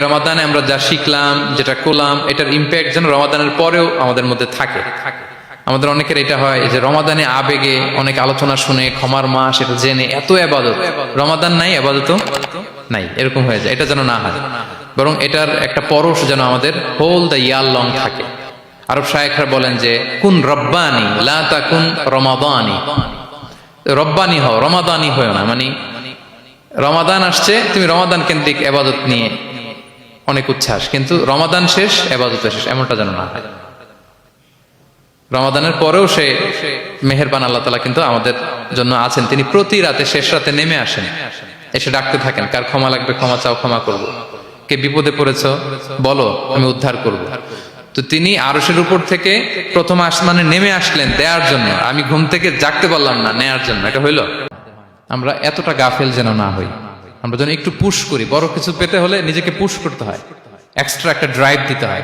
রমাদানে আমরা যা শিখলাম, যেটা করলাম, এটার ইম্প্যাক্ট যেন রমাদানের পরেও আমাদের মধ্যে থাকে। আমাদের অনেকের এটা হয় যে রমাদানে আবেগে অনেক আলোচনা শুনে, ক্ষমার মাস এটা জেনে এত ইবাদত, রমাদান নাই ইবাদত নাই, এরকম হয়ে যায়। এটা যেন না হয়, বরং এটার একটা পরশ যেন আমাদের হোল দ্য ইয়ার লং থাকে। আরব শায়েখরা বলেন যে কুন রব্বানি লা তাকুন রমাদানি, রব্বানি হও, রমাদানি হও না। মানে রমাদান আসছে, তুমি রমাদান কেন্দ্রিক ইবাদত নিয়ে অনেক উচ্ছ্বাস, কিন্তু রমাদান শেষ, ইবাদত শেষ, এমনটা যেন না হয়। রমাদানের পরেও সে মেহেরবান আল্লাহ তাআলা কিন্তু আমাদের জন্য আছেন। তিনি প্রতি রাতে শেষ রাতে নেমে আসেন, এসে ডাকতে থাকেন, কার ক্ষমা লাগবে ক্ষমা চাও, ক্ষমা করব। কে বিপদে পড়েছ বলো, আমি উদ্ধার করব। তো তিনি আরশের উপর থেকে প্রথম আসমানে নেমে আসলেন দেওয়ার জন্য। আমি ঘুম থেকে জাগতে পারলাম না, নেয়ার জন্য। এটা হইল? আমরা এতটা গাফেল যেন না হই। আমরা যেন একটু পুশ করি। বড় কিছু পেতে হলে নিজেকে পুশ করতে হয়, এক্সট্রা একটা ড্রাইভ দিতে হয়।